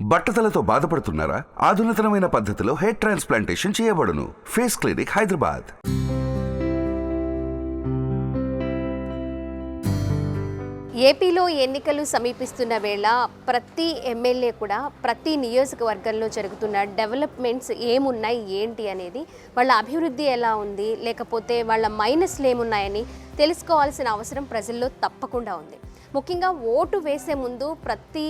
బట్టతలతో బాధపడుతున్నారా? ఆధునితనమైన పద్ధతిలో hair transplantation చేయబడును. Face clinic, Hyderabad. ఏపీలో ఎన్నికలు సమీపిస్తున్న వేళ ప్రతి ఎమ్మెల్యే కూడా ప్రతి నియోజకవర్గంలో జరుగుతున్న డెవలప్మెంట్స్ ఏమున్నాయి ఏంటి అనేది, వాళ్ళ అభివృద్ధి ఎలా ఉంది, లేకపోతే వాళ్ళ మైనస్లు ఏమున్నాయని తెలుసుకోవాల్సిన అవసరం ప్రజల్లో తప్పకుండా ఉంది. ముఖ్యంగా ఓటు వేసే ముందు ప్రతి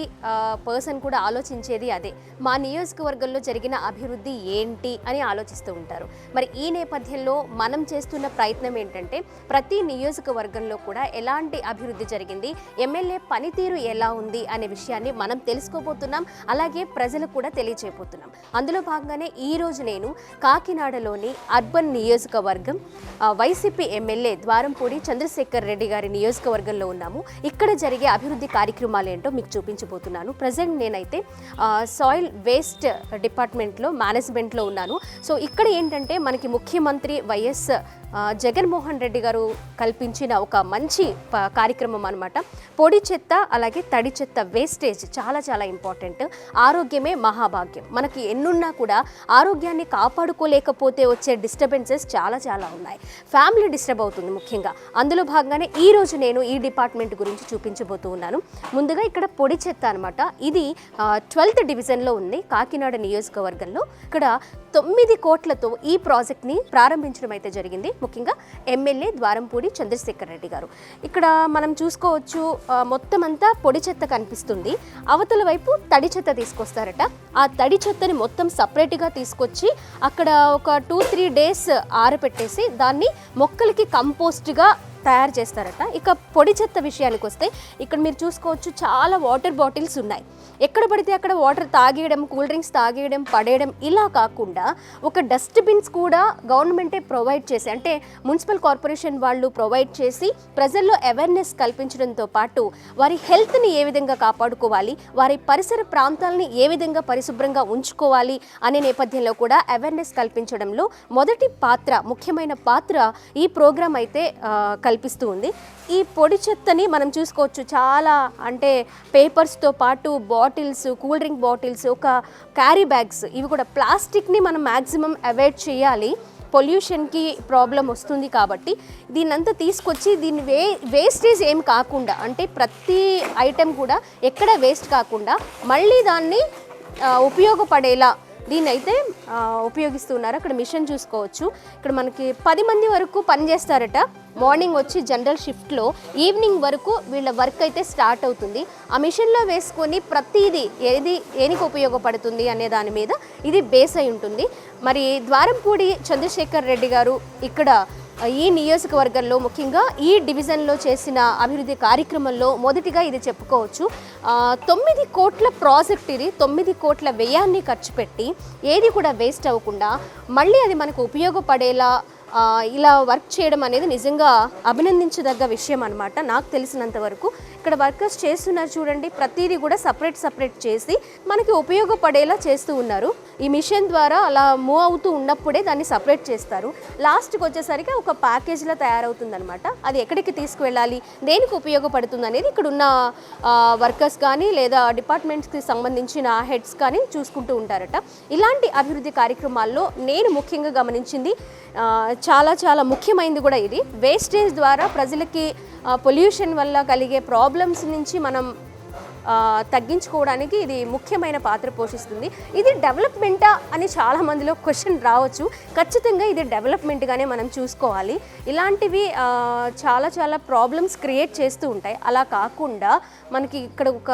పర్సన్ కూడా ఆలోచించేది అదే, మా నియోజకవర్గంలో జరిగిన అభివృద్ధి ఏంటి అని ఆలోచిస్తూ ఉంటారు. మరి ఈ నేపథ్యంలో మనం చేస్తున్న ప్రయత్నం ఏంటంటే ప్రతి నియోజకవర్గంలో కూడా ఎలాంటి అభివృద్ధి జరిగింది, ఎమ్మెల్యే పనితీరు ఎలా ఉంది అనే విషయాన్ని మనం తెలుసుకోబోతున్నాం. అలాగే ప్రజలకు కూడా తెలియజేయబోతున్నాం. అందులో భాగంగానే ఈరోజు నేను కాకినాడలోని అర్బన్ నియోజకవర్గం వైసీపీ ఎమ్మెల్యే ద్వారంపూడి చంద్రశేఖర్ రెడ్డి గారి నియోజకవర్గంలో ఉన్నాము. ఇక్కడ జరిగే అభివృద్ధి కార్యక్రమాలు ఏంటో మీకు చూపించబోతున్నాను. ప్రజెంట్ నేనైతే సాయిల్ వేస్ట్ డిపార్ట్మెంట్లో మేనేజ్మెంట్లో ఉన్నాను. సో ఇక్కడ ఏంటంటే మనకి ముఖ్యమంత్రి వైఎస్ జగన్మోహన్ రెడ్డి గారు కల్పించిన ఒక మంచి కార్యక్రమం అనమాట. పొడి చెత్త అలాగే తడి చెత్త వేస్టేజ్ చాలా చాలా ఇంపార్టెంట్. ఆరోగ్యమే మహాభాగ్యం. మనకి ఎన్నున్నా కూడా ఆరోగ్యాన్ని కాపాడుకోలేకపోతే వచ్చే డిస్టర్బెన్సెస్ చాలా చాలా ఉన్నాయి. ఫ్యామిలీ డిస్టర్బ్ అవుతుంది ముఖ్యంగా. అందులో భాగంగానే ఈరోజు నేను ఈ డిపార్ట్మెంట్ గురించి చూపించబోతూ ఉన్నాను. ముందుగా ఇక్కడ పొడి చెత్త అనమాట. ఇది 12th డివిజన్లో ఉంది కాకినాడ నియోజకవర్గంలో. ఇక్కడ 9 కోట్లతో ఈ ప్రాజెక్ట్ని ప్రారంభించడం అయితే జరిగింది. ముఖ్యంగా ఎమ్మెల్యే ద్వారంపూడి చంద్రశేఖర్ రెడ్డి గారు. ఇక్కడ మనం చూసుకోవచ్చు, మొత్తం అంతా పొడి చెత్త కనిపిస్తుంది. అవతల వైపు తడి చెత్త తీసుకొస్తారట. ఆ తడి చెత్తని మొత్తం సపరేట్గా తీసుకొచ్చి అక్కడ ఒక 2-3 డేస్ ఆరపెట్టేసి దాన్ని మొక్కలకి కంపోస్ట్గా తయారు చేస్తారట. ఇక పొడి చెత్త విషయానికి వస్తే ఇక్కడ మీరు చూసుకోవచ్చు, చాలా వాటర్ బాటిల్స్ ఉన్నాయి. ఎక్కడ పడితే అక్కడ వాటర్ తాగేయడం, కూల్ డ్రింక్స్ తాగేయడం, పడేయడం ఇలా కాకుండా ఒక డస్ట్బిన్స్ కూడా గవర్నమెంటే ప్రొవైడ్ చేసి, అంటే మున్సిపల్ కార్పొరేషన్ వాళ్ళు ప్రొవైడ్ చేసి ప్రజల్లో అవేర్నెస్ కల్పించడంతో పాటు వారి హెల్త్ని ఏ విధంగా కాపాడుకోవాలి, వారి పరిసర ప్రాంతాలని ఏ విధంగా పరిశుభ్రంగా ఉంచుకోవాలి అనే నేపథ్యంలో కూడా అవేర్నెస్ కల్పించడంలో మొదటి పాత్ర, ముఖ్యమైన పాత్ర ఈ ప్రోగ్రాం అయితే కల్పిస్తూ ఉంది. ఈ పొడి చెత్తని మనం చూసుకోవచ్చు, చాలా అంటే పేపర్స్తో పాటు బాటిల్స్, కూల్ డ్రింక్ బాటిల్స్, ఒక క్యారీ బ్యాగ్స్, ఇవి కూడా ప్లాస్టిక్ని మనం మ్యాక్సిమం అవాయిడ్ చేయాలి. పొల్యూషన్కి ప్రాబ్లం వస్తుంది కాబట్టి దీన్నంతా తీసుకొచ్చి దీన్ని వేస్టేజ్ ఏం కాకుండా, అంటే ప్రతి ఐటెం కూడా ఎక్కడ వేస్ట్ కాకుండా మళ్ళీ దాన్ని ఉపయోగపడేలా దీన్ని అయితే ఉపయోగిస్తున్నారు. అక్కడ మిషన్ చూసుకోవచ్చు. ఇక్కడ మనకి 10 మంది వరకు పనిచేస్తారట. మార్నింగ్ వచ్చి జనరల్ షిఫ్ట్లో ఈవినింగ్ వరకు వీళ్ళ వర్క్ అయితే స్టార్ట్ అవుతుంది. ఆ మిషన్లో వేసుకొని ప్రతిదీ ఏది ఏనికి ఉపయోగపడుతుంది అనే దాని మీద ఇది బేస్ అయి ఉంటుంది. మరి ద్వారంపూడి చంద్రశేఖర్ రెడ్డి గారు ఇక్కడ ఈ నియోజకవర్గంలో ముఖ్యంగా ఈ డివిజన్లో చేసిన అభివృద్ధి కార్యక్రమంలో మొదటిగా ఇది చెప్పుకోవచ్చు. 9 కోట్ల ప్రాజెక్ట్ ఇది. 9 కోట్ల వ్యయాన్ని ఖర్చు పెట్టి ఏది కూడా వేస్ట్ అవ్వకుండా మళ్ళీ అది మనకు ఉపయోగపడేలా ఇలా వర్క్ చేయడం అనేది నిజంగా అభినందించదగ్గ విషయం అనమాట. నాకు తెలిసినంత వరకు ఇక్కడ వర్కర్స్ చేస్తున్నారు చూడండి, ప్రతిదీ కూడా సపరేట్ చేసి మనకి ఉపయోగపడేలా చేస్తూ ఉన్నారు. ఈ మిషన్ ద్వారా అలా మూవ్ అవుతూ ఉన్నప్పుడే దాన్ని సపరేట్ చేస్తారు. లాస్ట్కి వచ్చేసరికి ఒక ప్యాకేజ్లా తయారవుతుందనమాట. అది ఎక్కడికి తీసుకువెళ్ళాలి, దేనికి ఉపయోగపడుతుంది అనేది ఇక్కడ ఉన్న వర్కర్స్ కానీ లేదా డిపార్ట్మెంట్స్కి సంబంధించిన హెడ్స్ కానీ చూసుకుంటూ ఉంటారట. ఇలాంటి అభివృద్ధి కార్యక్రమాల్లో నేను ముఖ్యంగా గమనించింది చాలా చాలా ముఖ్యమైనది కూడా ఇది. వేస్టేజ్ ద్వారా ప్రజలకి పొల్యూషన్ వల్ల కలిగే ప్రాబ్లమ్స్ నుంచి మనం తగ్గించుకోవడానికి ఇది ముఖ్యమైన పాత్ర పోషిస్తుంది. ఇది డెవలప్మెంటా అని చాలా మందిలో క్వశ్చన్ రావచ్చు. ఖచ్చితంగా ఇది డెవలప్మెంట్గానే మనం చూసుకోవాలి. ఇలాంటివి చాలా చాలా ప్రాబ్లమ్స్ క్రియేట్ చేస్తూ ఉంటాయి. అలా కాకుండా మనకి ఇక్కడ ఒక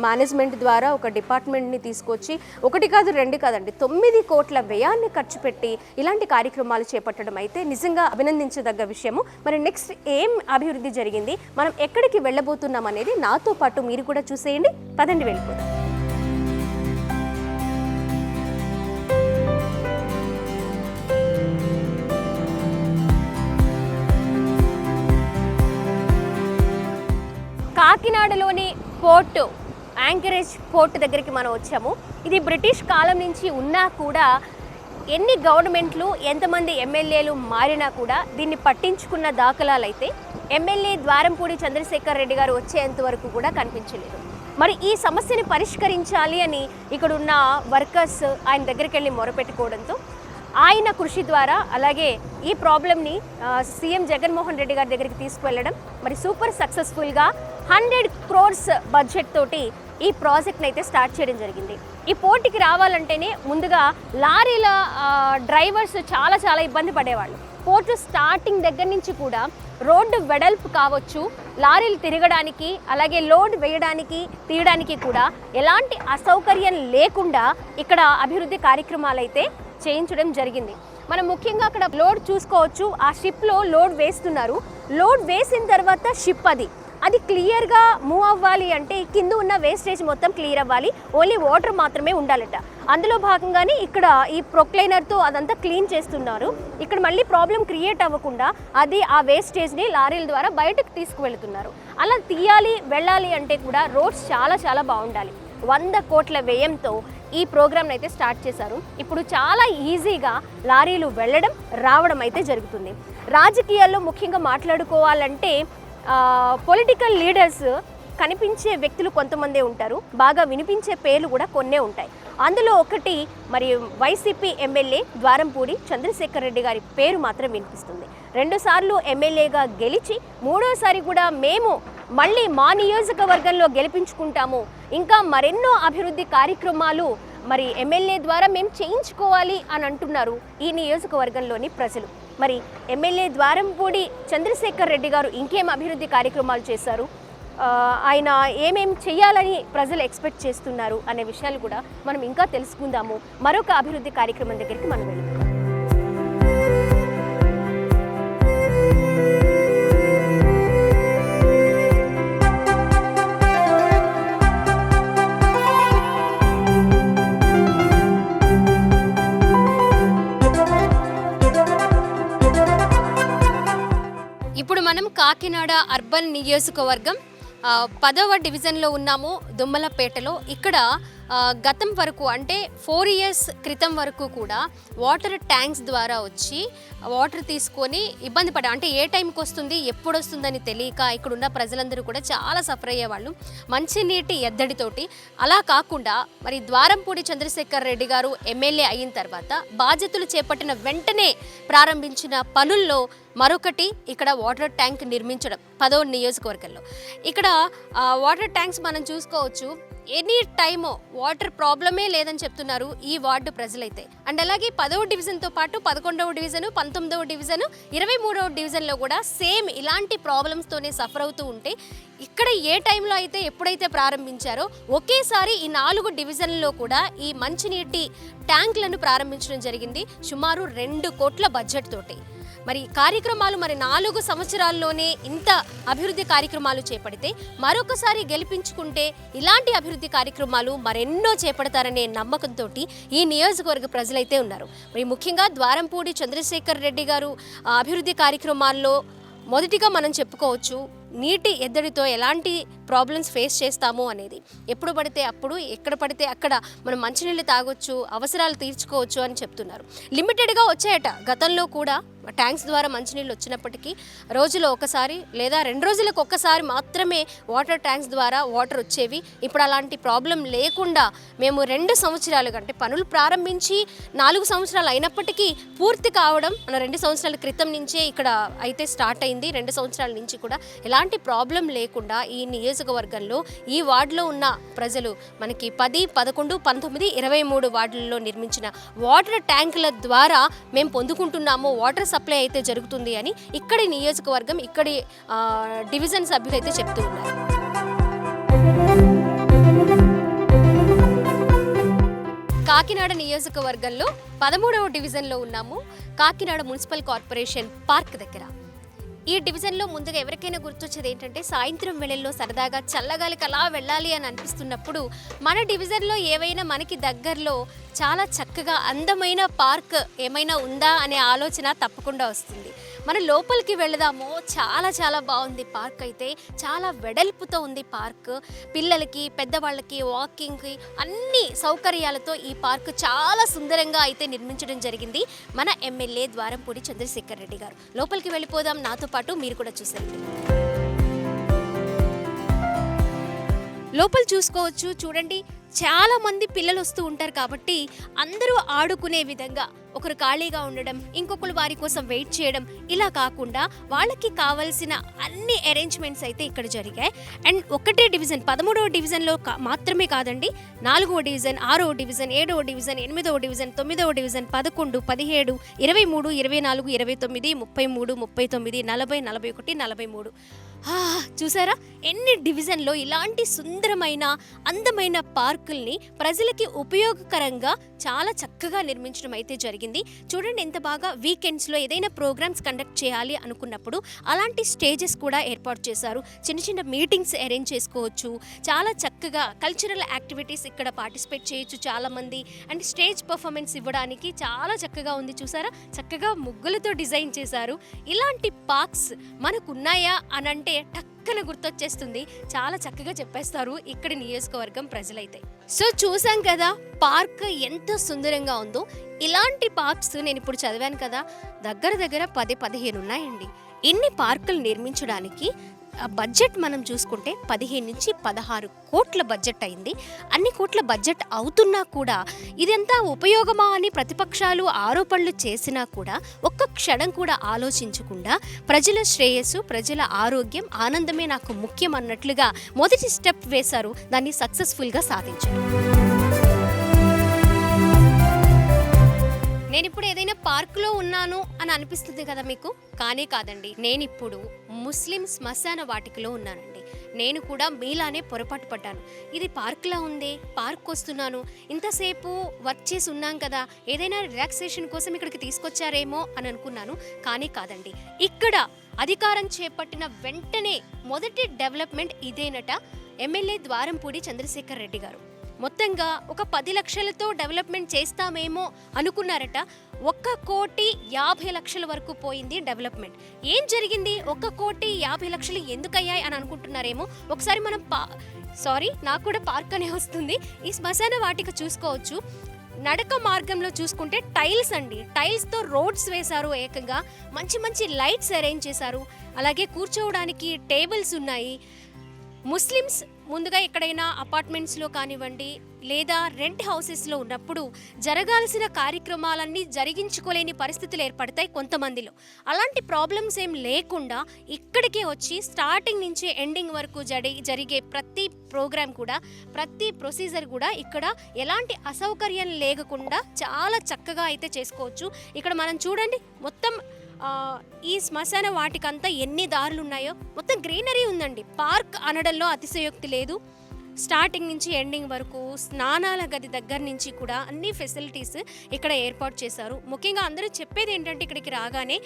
మేనేజ్మెంట్ ద్వారా ఒక డిపార్ట్మెంట్ని తీసుకొచ్చి 1 కాదు 2 కాదండి 9 కోట్ల వ్యయాన్ని ఖర్చు పెట్టి ఇలాంటి కార్యక్రమాలు చేపట్టడం అయితే నిజంగా అభినందించదగ్గ విషయము. మరి నెక్స్ట్ ఏం అభివృద్ధి జరిగింది, మనం ఎక్కడికి వెళ్ళబోతున్నాం అనేది నాతో పాటు మీరు కూడా చూసేయండి. పదండి వెళ్ళిపోదాం. కాకినాడలోని పోర్టు, యాంకరేజ్ పోర్టు దగ్గరికి మనం వచ్చాము. ఇది బ్రిటిష్ కాలం నుంచి ఉన్నా కూడా ఎన్ని గవర్నమెంట్లు, ఎంతమంది ఎమ్మెల్యేలు మారినా కూడా దీన్ని పట్టించుకున్న దాఖలాలు అయితే ఎమ్మెల్యే ద్వారంపూడి చంద్రశేఖర్ రెడ్డి గారు వచ్చేంత వరకు కూడా కనిపించలేదు. మరి ఈ సమస్యని పరిష్కరించాలి అని ఇక్కడున్న వర్కర్స్ ఆయన దగ్గరికి వెళ్ళి మొరపెట్టుకోవడంతో ఆయన కృషి ద్వారా అలాగే ఈ ప్రాబ్లమ్ని సీఎం జగన్మోహన్ రెడ్డి గారి దగ్గరికి తీసుకువెళ్ళడం మరి సూపర్ సక్సెస్ఫుల్గా 100 crores బడ్జెట్ తోటి ఈ ప్రాజెక్ట్ని అయితే స్టార్ట్ చేయడం జరిగింది. ఈ పోటీకి రావాలంటేనే ముందుగా లారీల డ్రైవర్స్ చాలా ఇబ్బంది పడేవాళ్ళు. పోర్టు స్టార్టింగ్ దగ్గర నుంచి కూడా రోడ్డు వెడల్పు కావచ్చు, లారీలు తిరగడానికి అలాగే లోడ్ వేయడానికి తీయడానికి కూడా ఎలాంటి అసౌకర్యం లేకుండా ఇక్కడ అభివృద్ధి కార్యక్రమాలు అయితే చేయించడం జరిగింది. మనం ముఖ్యంగా అక్కడ లోడ్ చూసుకోవచ్చు. ఆ షిప్లో లోడ్ వేస్తున్నారు. లోడ్ వేసిన తర్వాత షిప్ అది క్లియర్గా మూవ్ అవ్వాలి అంటే కింద ఉన్న వేస్టేజ్ మొత్తం క్లియర్ అవ్వాలి. ఓన్లీ వాటర్ మాత్రమే ఉండాలట. అందులో భాగంగానే ఇక్కడ ఈ ప్రొక్లైనర్తో అదంతా క్లీన్ చేస్తున్నారు. ఇక్కడ మళ్ళీ ప్రాబ్లం క్రియేట్ అవ్వకుండా ఆ వేస్టేజ్ని లారీల ద్వారా బయటకు తీసుకువెళ్తున్నారు. అలా తీయాలి వెళ్ళాలి అంటే కూడా రోడ్స్ చాలా బాగుండాలి. 100 కోట్ల వ్యయంతో ఈ ప్రోగ్రామ్ని అయితే స్టార్ట్ చేశారు. ఇప్పుడు చాలా ఈజీగా లారీలు వెళ్ళడం రావడం అయితే జరుగుతుంది. రాజకీయాల్లో ముఖ్యంగా మాట్లాడుకోవాలంటే పొలిటికల్ లీడర్స్ కనిపించే వ్యక్తులు కొంతమందే ఉంటారు, బాగా వినిపించే పేర్లు కూడా కొన్నే ఉంటాయి. అందులో ఒకటి మరి వైసీపీ ఎమ్మెల్యే ద్వారంపూడి చంద్రశేఖర్ రెడ్డి గారి పేరు మాత్రం వినిపిస్తుంది. 2 సార్లు ఎమ్మెల్యేగా గెలిచి 3వసారి కూడా మేము మళ్ళీ మా నియోజకవర్గంలో గెలిపించుకుంటాము, ఇంకా మరెన్నో అభివృద్ధి కార్యక్రమాలు మరి ఎమ్మెల్యే ద్వారా మేము చేయించుకోవాలి అని అంటున్నారు ఈ నియోజకవర్గంలోని ప్రజలు. మరి ఎమ్మెల్యే ద్వారంపూడి చంద్రశేఖర్ రెడ్డి గారు ఇంకేం అభివృద్ధి కార్యక్రమాలు చేశారు, ఆయన ఏమేం చేయాలని ప్రజలు ఎక్స్పెక్ట్ చేస్తున్నారు అనే విషయాలు కూడా మనం ఇంకా తెలుసుకుందాము. మరొక అభివృద్ధి కార్యక్రమం దగ్గరికి మనం వెళ్దాం. ఇప్పుడు మనం కాకినాడ అర్బన్ నియోజకవర్గం 10వ డివిజన్లో ఉన్నాము, దుమ్మలపేటలో. ఇక్కడ గతం వరకు అంటే 4 years క్రితం వరకు కూడా వాటర్ ట్యాంక్స్ ద్వారా వచ్చి వాటర్ తీసుకొని ఇబ్బంది పడే, అంటే ఏ టైంకి వస్తుంది ఎప్పుడు వస్తుందని తెలియక ఇక్కడున్న ప్రజలందరూ కూడా చాలా సఫర్ అయ్యేవాళ్ళు మంచినీటి ఎద్దడితోటి. అలా కాకుండా మరి ద్వారంపూడి చంద్రశేఖర్ రెడ్డి గారు ఎమ్మెల్యే అయిన తర్వాత బాధ్యతలు చేపట్టిన వెంటనే ప్రారంభించిన పనుల్లో మరొకటి ఇక్కడ వాటర్ ట్యాంక్ నిర్మించడం 10వ నియోజకవర్గంలో. ఇక్కడ వాటర్ ట్యాంక్స్ మనం చూసుకోవచ్చు. ఎనీ టైము వాటర్ ప్రాబ్లమే లేదని చెప్తున్నారు ఈ వార్డు ప్రజలైతే. అండ్ అలాగే 10వ డివిజన్తో పాటు 11వ డివిజన్, 19వ డివిజన్, 23వ డివిజన్లో కూడా సేమ్ ఇలాంటి ప్రాబ్లమ్స్తోనే సఫర్ అవుతూ ఉంటే ఇక్కడ ఏ టైంలో అయితే ఎప్పుడైతే ప్రారంభించారో ఒకేసారి ఈ 4 డివిజన్లలో కూడా ఈ మంచినీటి ట్యాంకులను ప్రారంభించడం జరిగింది సుమారు 2 కోట్ల బడ్జెట్ తోటి. మరి కార్యక్రమాలు 4 సంవత్సరాల్లోనే ఇంత అభివృద్ధి కార్యక్రమాలు చేపడితే మరొకసారి గెలిపించుకుంటే ఇలాంటి అభివృద్ధి కార్యక్రమాలు మరెన్నో చేపడతారనే నమ్మకంతో ఈ నియోజకవర్గ ప్రజలైతే ఉన్నారు. మరి ముఖ్యంగా ద్వారంపూడి చంద్రశేఖర్ రెడ్డి గారు అభివృద్ధి కార్యక్రమాల్లో మొదటిగా మనం చెప్పుకోవచ్చు నీటి ఎద్దడితో ఎలాంటి ప్రాబ్లమ్స్ ఫేస్ చేస్తాము అనేది. ఎప్పుడు పడితే అప్పుడు ఎక్కడ పడితే అక్కడ మనం మంచినీళ్ళు తాగొచ్చు, అవసరాలు తీర్చుకోవచ్చు అని చెప్తున్నారు. లిమిటెడ్గా వచ్చాయట. గతంలో కూడా ట్యాంక్స్ ద్వారా మంచినీళ్ళు వచ్చినప్పటికీ రోజులో ఒకసారి లేదా 2 రోజులకు ఒక్కసారి మాత్రమే వాటర్ ట్యాంక్స్ ద్వారా వాటర్ వచ్చేవి. ఇప్పుడు అలాంటి ప్రాబ్లం లేకుండా మేము 2 సంవత్సరాలు అంటే పనులు ప్రారంభించి 4 సంవత్సరాలు అయినప్పటికీ పూర్తి కావడం మన 2 సంవత్సరాల క్రితం నుంచే ఇక్కడ అయితే స్టార్ట్ అయింది. 2 సంవత్సరాల నుంచి కూడా ఎలాంటి ప్రాబ్లం లేకుండా ఈ నియోజకవర్గంలో ఈ వార్డులో ఉన్న ప్రజలు మనకి 10, 11, 19, 23 వార్డులలో నిర్మించిన వాటర్ ట్యాంకుల ద్వారా మేము పొందుకుంటున్నాము, వాటర్ సప్లై అయితే జరుగుతుంది అని ఇక్కడి నియోజకవర్గం ఇక్కడి డివిజన్ సభ్యులు అయితే చెప్తూ ఉన్నారు. కాకినాడ నియోజకవర్గంలో 13వ డివిజన్లో ఉన్నాము, కాకినాడ మున్సిపల్ కార్పొరేషన్ పార్క్ దగ్గర. ఈ డివిజన్లో ముందుగా ఎవరికైనా గుర్తొచ్చేది ఏంటంటే సాయంత్రం వేళల్లో సరదాగా చల్లగాలికి అలా వెళ్ళాలి అని అనిపిస్తున్నప్పుడు మన డివిజన్లో ఏవైనా మనకి దగ్గరలో చాలా చక్కగా అందమైన పార్క్ ఏమైనా ఉందా అనే ఆలోచన తప్పకుండా వస్తుంది. మనం లోపలికి వెళదాము. చాలా బాగుంది పార్క్ అయితే, చాలా వెడల్పుతో ఉంది పార్క్. పిల్లలకి పెద్దవాళ్ళకి వాకింగ్కి అన్ని సౌకర్యాలతో ఈ పార్క్ చాలా సుందరంగా అయితే నిర్మించడం జరిగింది మన ఎమ్మెల్యే ద్వారంపూడి చంద్రశేఖర్ రెడ్డి గారు. లోపలికి వెళ్ళిపోదాం, నాతో పాటు మీరు కూడా చూసేయండి. లోపల చూసుకోవచ్చు, చూడండి చాలా మంది పిల్లలు వస్తూ ఉంటారు కాబట్టి అందరూ ఆడుకునే విధంగా ఒకరు ఖాళీగా ఉండడం, ఇంకొకరు వారి కోసం వెయిట్ చేయడం, ఇలా కాకుండా వాళ్ళకి కావాల్సిన అన్ని అరేంజ్మెంట్స్ అయితే ఇక్కడ జరిగాయి. అండ్ ఒకటే డివిజన్ 13వ డివిజన్లో మాత్రమే కాదండి, 4వ డివిజన్, 6వ డివిజన్, 7వ డివిజన్, 8వ డివిజన్, 9వ డివిజన్, 11, 17, 23, 24, 29, 33, 39, 40, 41, 43. చూసారా ఎన్ని డివిజన్లో ఇలాంటి సుందరమైన అందమైన పార్కుల్ని ప్రజలకి ఉపయోగకరంగా చాలా చక్కగా నిర్మించడం అయితే జరిగింది. చూడండి ఎంత బాగా వీకెండ్స్లో ఏదైనా ప్రోగ్రామ్స్ కండక్ట్ చేయాలి అనుకున్నప్పుడు అలాంటి స్టేజెస్ కూడా ఏర్పాటు చేశారు. చిన్న చిన్న మీటింగ్స్ అరేంజ్ చేసుకోవచ్చు, చాలా చక్కగా కల్చరల్ యాక్టివిటీస్ ఇక్కడ పార్టిసిపేట్ చేయొచ్చు చాలామంది. అండ్ స్టేజ్ పర్ఫార్మెన్స్ ఇవ్వడానికి చాలా చక్కగా ఉంది. చూసారా చక్కగా ముగ్గులతో డిజైన్ చేశారు. ఇలాంటి పార్క్స్ మనకున్నాయా అని అంటే టక్కన గుర్తొచ్చేస్తుంది. చాలా చక్కగా చెప్పేస్తారు ఇక్కడి నియోజకవర్గం ప్రజలైతే. సో చూసాం కదా పార్క్ ఎంత సుందరంగా ఉందో. ఇలాంటి పార్క్స్ నేను ఇప్పుడు చదివాను కదా, దగ్గర దగ్గర 10-15 ఉన్నాయండి. ఇన్ని పార్కులు నిర్మించడానికి బడ్జెట్ మనం చూసుకుంటే 15 నుంచి 16 కోట్ల బడ్జెట్ అయింది. అన్ని కోట్ల బడ్జెట్ అవుతున్నా కూడా ఇదంతా ఉపయోగమా అని ప్రతిపక్షాలు ఆరోపణలు చేసినా కూడా ఒక్క క్షణం కూడా ఆలోచించకుండా ప్రజల శ్రేయస్సు, ప్రజల ఆరోగ్యం, ఆనందమే నాకు ముఖ్యం అన్నట్లుగా మొదటి స్టెప్ వేశారు. దాన్ని సక్సెస్ఫుల్గా సాధించారు. నేను ఇప్పుడు ఏదైనా పార్కులో ఉన్నాను అని అనిపిస్తుంది కదా మీకు, కానీ కాదండి, నేను ఇప్పుడు ముస్లిం శ్మశాన వాటికలో ఉన్నానండి. నేను కూడా మీలానే పొరపాటు పడ్డాను. ఇది పార్క్లా ఉంది, పార్క్ వస్తున్నాను, ఇంతసేపు వర్క్ చేసి ఉన్నాం కదా, ఏదైనా రిలాక్సేషన్ కోసం ఇక్కడికి తీసుకొచ్చారేమో అని అనుకున్నాను. కానీ కాదండి, ఇక్కడ అధికారం చేపట్టిన వెంటనే మొదటి డెవలప్మెంట్ ఇదేనట. ఎమ్మెల్యే ద్వారంపూడి చంద్రశేఖర్ రెడ్డి గారు మొత్తంగా ఒక 10 లక్షలతో డెవలప్మెంట్ చేస్తామేమో అనుకున్నారట. 1,50,00,000 వరకు పోయింది డెవలప్మెంట్. ఏం జరిగింది? 1,50,00,000 ఎందుకయ్యాయి అని అనుకుంటున్నారేమో. ఒకసారి మనం నాకు కూడా పార్క్ అనే వస్తుంది. ఈ శ్మశాన వాటిక చూసుకోవచ్చు. నడక మార్గంలో చూసుకుంటే టైల్స్ అండి, టైల్స్తో రోడ్స్ వేశారు. ఏకంగా మంచి మంచి లైట్స్ అరేంజ్ చేశారు. అలాగే కూర్చోవడానికి టేబుల్స్ ఉన్నాయి. ముస్లిమ్స్ ముందుగా ఎక్కడైనా అపార్ట్మెంట్స్లో కానివ్వండి లేదా రెంట్ హౌసెస్లో ఉన్నప్పుడు జరగాల్సిన కార్యక్రమాలన్నీ జరిగించుకోలేని పరిస్థితులు ఏర్పడతాయి కొంతమందిలో. అలాంటి ప్రాబ్లమ్స్ ఏం లేకుండా ఇక్కడికే వచ్చి స్టార్టింగ్ నుంచి ఎండింగ్ వరకు జరిగే ప్రతి ప్రోగ్రామ్ కూడా, ప్రతి ప్రొసీజర్ కూడా ఇక్కడ ఎలాంటి అసౌకర్యం లేకుండా చాలా చక్కగా అయితే చేసుకోవచ్చు. ఇక్కడ మనం చూడండి మొత్తం ఈ శ్మశాన వాటికంతా ఎన్ని దారులు ఉన్నాయో, మొత్తం గ్రీనరీ ఉందండి. పార్క్ అనడంలో అతిశయోక్తి లేదు. స్టార్టింగ్ నుంచి ఎండింగ్ వరకు స్నానాల గది దగ్గర నుంచి కూడా అన్ని ఫెసిలిటీస్ ఇక్కడ ఏర్పాటు చేశారు. ముఖ్యంగా అందరూ చెప్పేది ఏంటంటే ఇక్కడికి రాగానే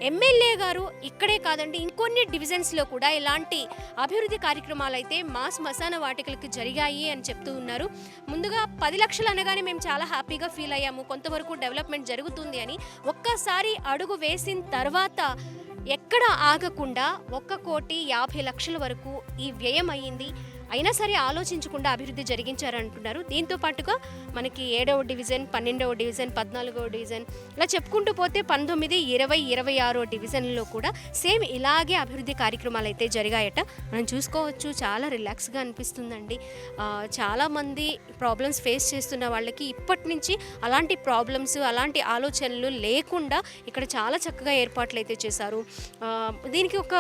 ఎమ్మెల్యే గారు ఇక్కడే కాదండి ఇంకొన్ని డివిజన్స్లో కూడా ఇలాంటి అభివృద్ధి కార్యక్రమాలు అయితే మా శ్మశాన వాటికలకు జరిగాయి అని చెప్తూ ఉన్నారు. ముందుగా 10 లక్షలు అనగానే మేము చాలా హ్యాపీగా ఫీల్ అయ్యాము, కొంతవరకు డెవలప్మెంట్ జరుగుతుంది అని. ఒక్కసారి అడుగు వేసిన తర్వాత ఎక్కడ ఆగకుండా 1,50,00,000 వరకు ఈ వ్యయం అయ్యింది. అయినా సరే ఆలోచించకుండా అభివృద్ధి జరిగించారంటున్నారు. దీంతో పాటుగా మనకి 7వ డివిజన్, 12వ డివిజన్, 14వ డివిజన్ ఇలా చెప్పుకుంటూ పోతే 19, 20, 26వ డివిజన్లో కూడా సేమ్ ఇలాగే అభివృద్ధి కార్యక్రమాలు అయితే జరిగాయట. మనం చూసుకోవచ్చు, చాలా రిలాక్స్గా అనిపిస్తుందండి. చాలామంది ప్రాబ్లమ్స్ ఫేస్ చేస్తున్న వాళ్ళకి ఇప్పటి నుంచి అలాంటి ప్రాబ్లమ్స్, అలాంటి ఆలోచనలు లేకుండా ఇక్కడ చాలా చక్కగా ఏర్పాట్లు అయితే చేశారు. దీనికి ఒక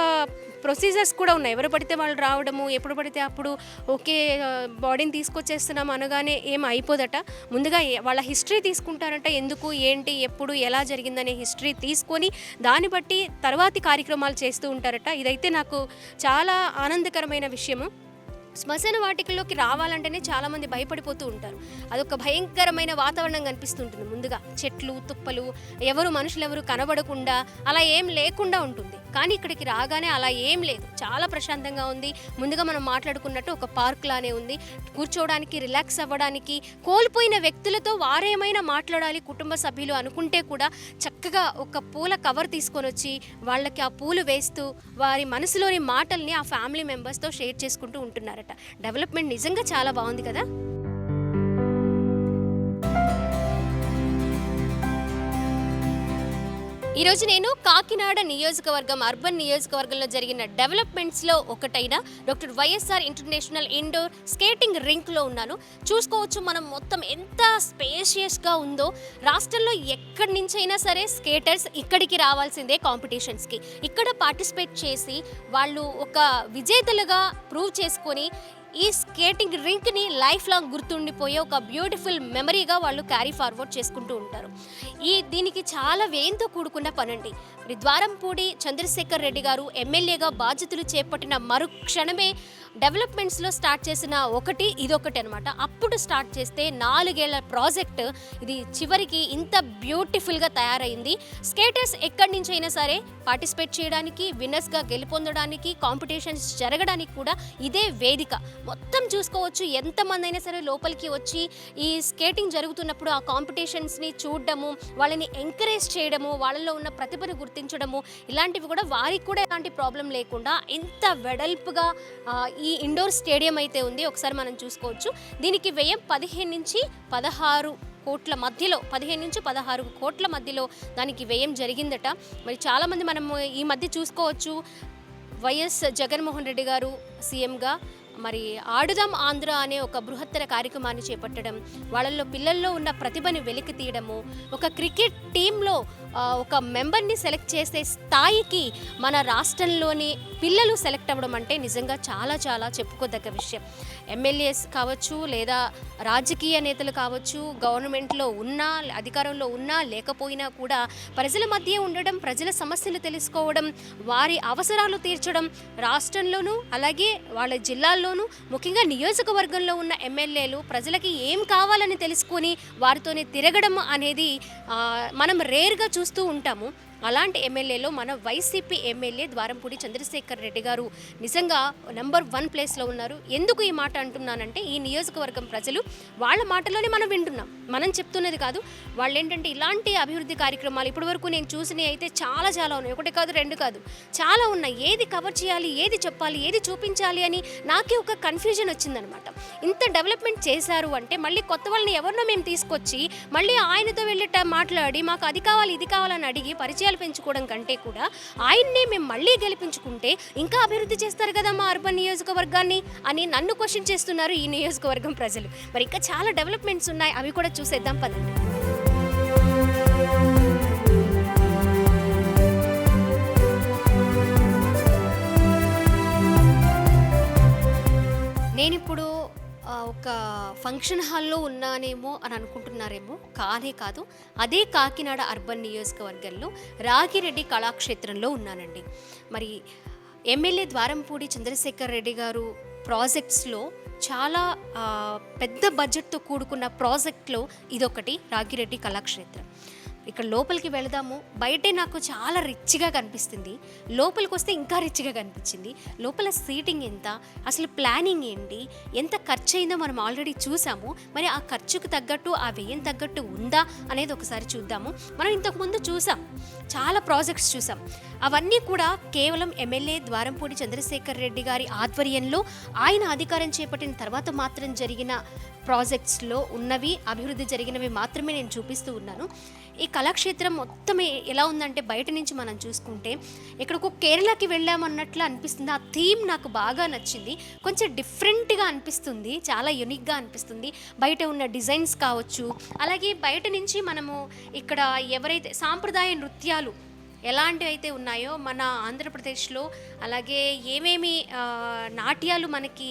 ప్రొసీజర్స్ కూడా ఉన్నాయి. ఎవరు పడితే వాళ్ళు రావడము, ఎప్పుడు పడితే అప్పుడు ఓకే బాడీని తీసుకొచ్చేస్తున్నాం అనగానే ఏం అయిపోదట. ముందుగా వాళ్ళ హిస్టరీ తీసుకుంటారంట, ఎందుకు, ఏంటి, ఎప్పుడు, ఎలా జరిగిందనే హిస్టరీ తీసుకొని దాన్ని బట్టి తర్వాతి కార్యక్రమాలు చేస్తూ ఉంటారట. ఇదైతే నాకు చాలా ఆనందకరమైన విషయము. శ్మశాన వాటికల్లోకి రావాలంటేనే చాలామంది భయపడిపోతూ ఉంటారు. అదొక భయంకరమైన వాతావరణం కనిపిస్తుంటుంది. ముందుగా చెట్లు, తుప్పలు, మనుషులు ఎవరు కనబడకుండా అలా ఏం లేకుండా ఉంటుంది. కానీ ఇక్కడికి రాగానే అలా ఏం లేదు, చాలా ప్రశాంతంగా ఉంది. ముందుగా మనం మాట్లాడుకున్నట్టు ఒక పార్క్ లానే ఉంది. కూర్చోవడానికి, రిలాక్స్ అవ్వడానికి, కోల్పోయిన వ్యక్తులతో వారేమైనా మాట్లాడాలి కుటుంబ సభ్యులు అనుకుంటే కూడా చక్కగా ఒక పూల కవర్ తీసుకొని వచ్చి వాళ్ళకి ఆ పూలు వేస్తూ వారి మనసులోని మాటల్ని ఆ ఫ్యామిలీ మెంబర్స్తో షేర్ చేసుకుంటూ ఉంటున్నారట. డెవలప్మెంట్ నిజంగా చాలా బాగుంది కదా. ఈరోజు నేను కాకినాడ నియోజకవర్గం అర్బన్ నియోజకవర్గంలో జరిగిన డెవలప్మెంట్స్లో ఒకటైన doctor YSR international indoor skating రింక్లో ఉన్నాను. చూసుకోవచ్చు మనం మొత్తం ఎంత స్పేషియస్గా ఉందో. రాష్ట్రంలో ఎక్కడి నుంచైనా సరే స్కేటర్స్ ఇక్కడికి రావాల్సిందే కాంపిటీషన్స్కి. ఇక్కడ పార్టిసిపేట్ చేసి వాళ్ళు ఒక విజేతలుగా ప్రూవ్ చేసుకొని ఈ స్కేటింగ్ రింక్ని లైఫ్ లాంగ్ గుర్తుండిపోయే ఒక బ్యూటిఫుల్ మెమరీగా వాళ్ళు క్యారీ ఫార్వర్డ్ చేసుకుంటూ ఉంటారు. దీనికి చాలా వ్యయంతో కూడుకున్న పనండి. మరి ద్వారంపూడి చంద్రశేఖర్ రెడ్డి గారు ఎమ్మెల్యేగా బాధ్యతలు చేపట్టిన మరుక్షణమే డెవలప్మెంట్స్లో స్టార్ట్ చేసిన ఇదొకటి అనమాట. అప్పుడు స్టార్ట్ చేస్తే 4 ఏళ్ల ప్రాజెక్ట్ ఇది చివరికి ఇంత బ్యూటిఫుల్గా తయారైంది. స్కేటర్స్ ఎక్కడి నుంచి అయినా సరే పార్టిసిపేట్ చేయడానికి, విన్నర్స్గా గెలుపొందడానికి, కాంపిటీషన్స్ జరగడానికి కూడా ఇదే వేదిక. మొత్తం చూసుకోవచ్చు, ఎంతమంది అయినా సరే లోపలికి వచ్చి ఈ స్కేటింగ్ జరుగుతున్నప్పుడు ఆ కాంపిటీషన్స్ని చూడడము, వాళ్ళని ఎంకరేజ్ చేయడము, వాళ్ళలో ఉన్న ప్రతిభను గుర్తించడము, ఇలాంటివి కూడా వారికి కూడా ఎలాంటి ప్రాబ్లం లేకుండా ఎంత వెడల్పుగా ఈ ఇండోర్ స్టేడియం అయితే ఉంది. ఒకసారి మనం చూసుకోవచ్చు. దీనికి వ్యయం 15 నుంచి 16 కోట్ల మధ్యలో, 15 నుంచి 16 కోట్ల మధ్యలో దానికి వ్యయం జరిగిందట. మరి చాలామంది మనము ఈ మధ్య చూసుకోవచ్చు, వైఎస్ జగన్మోహన్ రెడ్డి గారు సీఎంగా మరి ఆడుదాం ఆంధ్ర అనే ఒక బృహత్తర కార్యక్రమాన్ని చేపట్టడం, వాళ్ళల్లో పిల్లల్లో ఉన్న ప్రతిభని వెలికి తీయడము, ఒక క్రికెట్ టీంలో ఒక మెంబర్ని సెలెక్ట్ చేసే స్థాయికి మన రాష్ట్రంలోని పిల్లలు సెలెక్ట్ అవ్వడం అంటే నిజంగా చాలా చాలా చెప్పుకోదగ్గ విషయం. ఎమ్మెల్యేస్ కావచ్చు, లేదా రాజకీయ నేతలు కావచ్చు, గవర్నమెంట్లో ఉన్నా, అధికారంలో ఉన్నా లేకపోయినా కూడా ప్రజల మధ్య ఉండడం, ప్రజల సమస్యలు తెలుసుకోవడం, వారి అవసరాలు తీర్చడం, రాష్ట్రంలోనూ అలాగే వాళ్ళ జిల్లాల్లోనూ ముఖ్యంగా నియోజకవర్గంలో ఉన్న ఎమ్మెల్యేలు ప్రజలకి ఏం కావాలని తెలుసుకొని వారితోనే తిరగడం అనేది మనం రేర్గా చూస్తూ ఉంటాము. అలాంటి ఎమ్మెల్యేలో మన వైసీపీ ఎమ్మెల్యే ద్వారంపూడి చంద్రశేఖర్ రెడ్డి గారు నిజంగా నెంబర్ 1 ప్లేస్లో ఉన్నారు. ఎందుకు ఈ మాట అంటున్నానంటే, ఈ నియోజకవర్గం ప్రజలు వాళ్ళ మాటలోనే మనం వింటున్నాం, మనం చెప్తున్నది కాదు. వాళ్ళు ఏంటంటే ఇలాంటి అభివృద్ధి కార్యక్రమాలు ఇప్పటివరకు నేను చూసినవి అయితే చాలా చాలా ఉన్నాయి. 1 కాదు 2 కాదు, చాలా ఉన్నాయి. ఏది కవర్ చేయాలి, ఏది చెప్పాలి, ఏది చూపించాలి అని నాకే ఒక కన్ఫ్యూజన్ వచ్చిందనమాట. ఇంత డెవలప్మెంట్ చేశారు అంటే మళ్ళీ కొత్త వాళ్ళని ఎవరినో మేము తీసుకొచ్చి మళ్ళీ ఆయనతో వెళ్ళి మాట్లాడి మాకు అది కావాలి ఇది కావాలని అడిగి పరిచయాలు పెంచుకోవడం కంటే కూడా ఆయన్నే మేము మళ్ళీ గెలిపించుకుంటే ఇంకా అభివృద్ధి చేస్తారు కదా మా అర్బన్ నియోజకవర్గాన్ని అని నన్ను క్వశ్చన్ చేస్తున్నారు ఈ నియోజకవర్గం ప్రజలు. మరి ఇంకా చాలా డెవలప్మెంట్స్ ఉన్నాయి, అవి కూడా చూసేద్దాం పదండి. నేనిప్పుడు ఒక ఫంక్షన్ హాల్లో ఉన్నానేమో అని అనుకుంటున్నారేమో, కానే కాదు. అదే కాకినాడ అర్బన్ నియోజకవర్గంలో రాగిరెడ్డి కళాక్షేత్రంలో ఉన్నానండి. మరి ఎమ్మెల్యే ద్వారంపూడి చంద్రశేఖర్ రెడ్డి గారు ప్రాజెక్ట్స్లో చాలా పెద్ద బడ్జెట్తో కూడుకున్న ప్రాజెక్ట్లో ఇదొకటి, రాగిరెడ్డి కళాక్షేత్రం. ఇక్కడ లోపలికి వెళదాము. బయటే నాకు చాలా రిచ్గా కనిపిస్తుంది, లోపలికి వస్తే ఇంకా రిచ్గా కనిపించింది. లోపల సీటింగ్ ఎంత, అసలు ప్లానింగ్ ఏంటి, ఎంత ఖర్చు అయిందో మనం ఆల్రెడీ చూసాము. మరి ఆ ఖర్చుకు తగ్గట్టు, ఆ వ్యయం తగ్గట్టు ఉందా అనేది ఒకసారి చూద్దాము. మనం ఇంతకుముందు చూసాం, చాలా ప్రాజెక్ట్స్ చూసాం. అవన్నీ కూడా కేవలం ఎమ్మెల్యే ద్వారంపూడి చంద్రశేఖర్ రెడ్డి గారి ఆధ్వర్యంలో ఆయన అధికారం చేపట్టిన తర్వాత మాత్రం జరిగిన ప్రాజెక్ట్స్లో ఉన్నవి, అభివృద్ధి జరిగినవి మాత్రమే నేను చూపిస్తూ ఉన్నాను. ఈ కళాక్షేత్రం మొత్తం ఎలా ఉందంటే, బయట నుంచి మనం చూసుకుంటే ఎక్కడికో కేరళకి వెళ్ళామన్నట్లు అనిపిస్తుంది. ఆ థీమ్ నాకు బాగా నచ్చింది, కొంచెం డిఫరెంట్గా అనిపిస్తుంది, చాలా యూనిక్గా అనిపిస్తుంది. బయట ఉన్న డిజైన్స్ కావచ్చు, అలాగే బయట నుంచి మనము ఇక్కడ ఎవరైతే సాంప్రదాయ నృత్యాలు ఎలాంటివి అయితే ఉన్నాయో మన ఆంధ్రప్రదేశ్లో, అలాగే ఏమేమి నాట్యాలు మనకి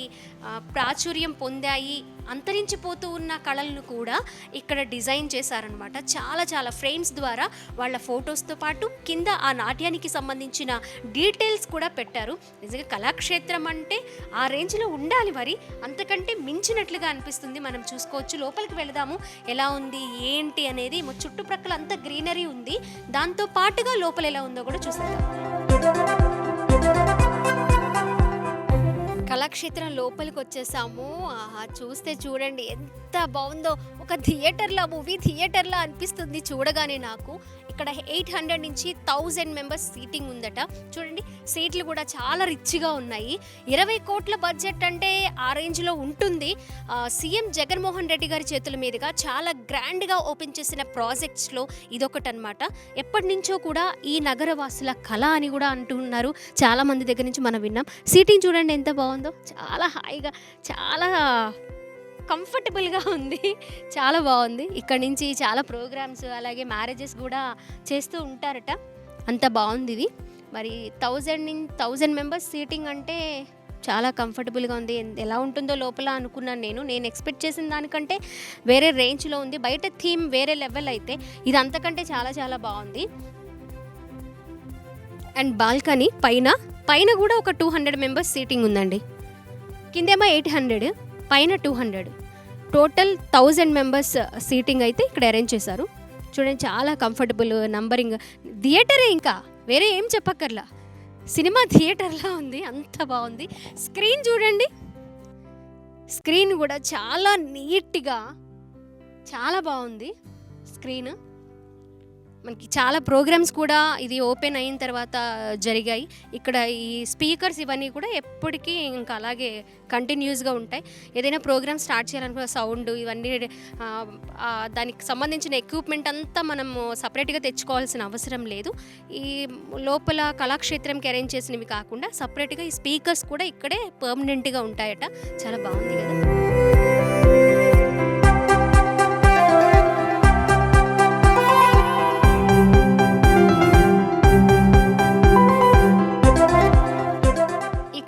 ప్రాచుర్యం పొందాయి, అంతరించిపోతూ ఉన్న కళలను కూడా ఇక్కడ డిజైన్ చేశారనమాట. చాలా చాలా ఫ్రేమ్స్ ద్వారా వాళ్ళ ఫొటోస్తో పాటు కింద ఆ నాట్యానికి సంబంధించిన డీటెయిల్స్ కూడా పెట్టారు. నిజంగా కళాక్షేత్రం అంటే ఆ రేంజ్లో ఉండాలి, మరి అంతకంటే మించినట్లుగా అనిపిస్తుంది. మనం చూసుకోవచ్చు, లోపలికి వెళదాము ఎలా ఉంది ఏంటి అనేది. చుట్టుప్రక్కల అంతా గ్రీనరీ ఉంది, దాంతో పాటుగా లోపల ఎలా ఉందో కూడా చూసేద్దాం. కళాక్షేత్రం లోపలికి వచ్చేసాము. చూస్తే చూడండి ఎంత బాగుందో, ఒక థియేటర్లా, మూవీ థియేటర్లా అనిపిస్తుంది చూడగానే నాకు. ఇక్కడ 800 నుంచి 1000 మెంబర్స్ సీటింగ్ ఉందట. చూడండి సీట్లు కూడా చాలా రిచ్గా ఉన్నాయి. 20 కోట్ల బడ్జెట్ అంటే ఆ రేంజ్లో ఉంటుంది. సీఎం జగన్మోహన్ రెడ్డి గారి చేతుల మీదుగా చాలా గ్రాండ్గా ఓపెన్ చేసిన ప్రాజెక్ట్స్లో ఇదొకటి అనమాట. ఎప్పటి నుంచో కూడా ఈ నగరవాసుల కళ అని కూడా అంటున్నారు. చాలా మంది దగ్గర నుంచి మనం విన్నాం. సీటింగ్ చూడండి ఎంత బాగుందో, చాలా హాయిగా, చాలా కంఫర్టబుల్గా ఉంది, చాలా బాగుంది. ఇక్కడ నుంచి చాలా ప్రోగ్రామ్స్ అలాగే మ్యారేజెస్ కూడా చేస్తూ ఉంటారట. అంత బాగుంది ఇది. మరి 1000 మెంబర్స్ సీటింగ్ అంటే చాలా కంఫర్టబుల్గా ఉంది. ఎలా ఉంటుందో లోపల అనుకున్నాను నేను ఎక్స్పెక్ట్ చేసిన దానికంటే వేరే రేంజ్లో ఉంది. బయట థీమ్ వేరే లెవెల్ అయితే ఇది అంతకంటే చాలా చాలా బాగుంది. అండ్ బాల్కనీ పైన కూడా ఒక 200 మెంబర్స్ సీటింగ్ ఉందండి. కిందేమో 800, పైన 200, టోటల్ 1000 మెంబర్స్ సీటింగ్ అయితే ఇక్కడ అరేంజ్ చేశారు. చూడండి చాలా కంఫర్టబుల్, నంబరింగ్, థియేటరే, ఇంకా వేరే ఏం చెప్పక్కర్లా, సినిమా థియేటర్లా ఉంది, అంత బాగుంది. స్క్రీన్ చూడండి, స్క్రీన్ కూడా చాలా నీట్గా, చాలా బాగుంది స్క్రీన్. మనకి చాలా ప్రోగ్రామ్స్ కూడా ఇది ఓపెన్ అయిన తర్వాత జరిగాయి. ఇక్కడ ఈ స్పీకర్స్ ఇవన్నీ కూడా ఎప్పటికీ ఇంకా అలాగే కంటిన్యూస్గా ఉంటాయి. ఏదైనా ప్రోగ్రామ్ స్టార్ట్ చేయాలనుకున్న సౌండ్ ఇవన్నీ దానికి సంబంధించిన ఎక్విప్మెంట్ అంతా మనము సపరేట్గా తెచ్చుకోవాల్సిన అవసరం లేదు. ఈ లోపల కళాక్షేత్రంకి అరేంజ్ చేసినవి కాకుండా సపరేట్గా ఈ స్పీకర్స్ కూడా ఇక్కడే పర్మనెంట్గా ఉంటాయట. చాలా బాగుంది కదా.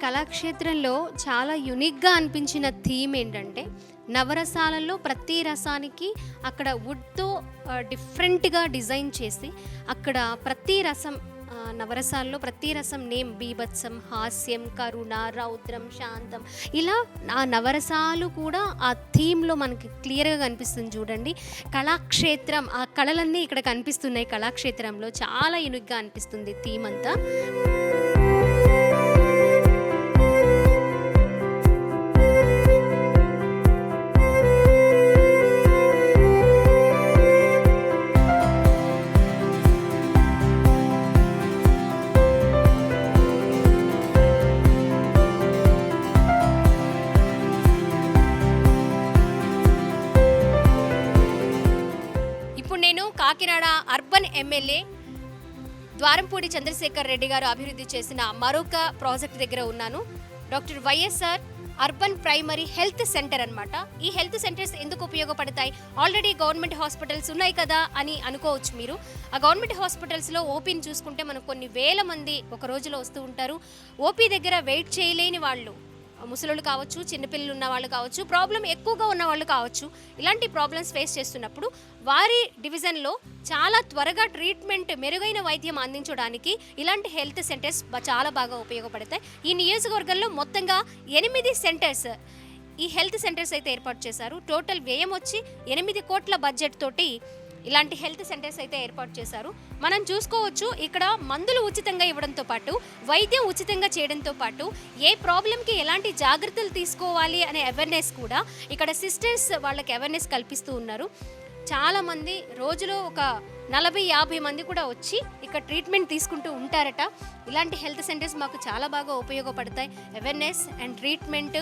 కళాక్షేత్రంలో చాలా యునిక్గా అనిపించిన థీమ్ ఏంటంటే నవరసాలలో ప్రతి రసానికి అక్కడ వుడ్తో డిఫరెంట్గా డిజైన్ చేసి అక్కడ ప్రతి రసం నవరసాల్లో ప్రతి రసం నేమ్ బీభత్సం, హాస్యం, కరుణ, రౌద్రం, శాంతం, ఇలా ఆ నవరసాలు కూడా ఆ థీమ్లో మనకి క్లియర్గా కనిపిస్తుంది. చూడండి కళాక్షేత్రం, ఆ కళలన్నీ ఇక్కడ కనిపిస్తున్నాయి. కళాక్షేత్రంలో చాలా యూనిక్గా అనిపిస్తుంది థీమ్ అంతా. కాకినాడ అర్బన్ ఎమ్మెల్యే ద్వారంపూడి చంద్రశేఖర్ రెడ్డి గారు అభివృద్ధి చేసిన మరొక ప్రాజెక్ట్ దగ్గర ఉన్నాను. Doctor YSR urban primary health centre అన్నమాట. ఈ హెల్త్ సెంటర్స్ ఎందుకు ఉపయోగపడతాయి? ఆల్రెడీ గవర్నమెంట్ హాస్పిటల్స్ ఉన్నాయి కదా అని అనుకోవచ్చు మీరు. ఆ గవర్నమెంట్ హాస్పిటల్స్లో ఓపీని చూసుకుంటే మనకు కొన్ని వేల మంది ఒక రోజులో వస్తూ ఉంటారు. ఓపీ దగ్గర వెయిట్ చేయలేని వాళ్ళు, ముసలోళ్ళు కావచ్చు, చిన్నపిల్లలు ఉన్న వాళ్ళు కావచ్చు, ప్రాబ్లం ఎక్కువగా ఉన్న వాళ్ళు కావచ్చు, ఇలాంటి ప్రాబ్లమ్స్ ఫేస్ చేస్తున్నప్పుడు వారి డివిజన్లో చాలా త్వరగా ట్రీట్మెంట్, మెరుగైన వైద్యం అందించడానికి ఇలాంటి హెల్త్ సెంటర్స్ చాలా బాగా ఉపయోగపడతాయి. ఈ నియోజకవర్గంలో మొత్తంగా 8 సెంటర్స్, ఈ హెల్త్ సెంటర్స్ అయితే ఏర్పాటు చేశారు. టోటల్ వ్యయం వచ్చి 8 కోట్ల బడ్జెట్ తోటి ఇలాంటి హెల్త్ సెంటర్స్ అయితే ఏర్పాటు చేశారు. మనం చూసుకోవచ్చు ఇక్కడ మందులు ఉచితంగా ఇవ్వడంతో పాటు వైద్యం ఉచితంగా చేయడంతో పాటు ఏ ప్రాబ్లంకి ఎలాంటి జాగ్రత్తలు తీసుకోవాలి అనే అవేర్నెస్ కూడా ఇక్కడ సిస్టర్స్ వాళ్ళకి అవేర్నెస్ కల్పిస్తూ ఉన్నారు. చాలామంది రోజులో ఒక 40-50 మంది కూడా వచ్చి ఇక్కడ ట్రీట్మెంట్ తీసుకుంటూ ఉంటారట. ఇలాంటి హెల్త్ సెంటర్స్ మాకు చాలా బాగా ఉపయోగపడతాయి. అవేర్నెస్ అండ్ ట్రీట్మెంట్,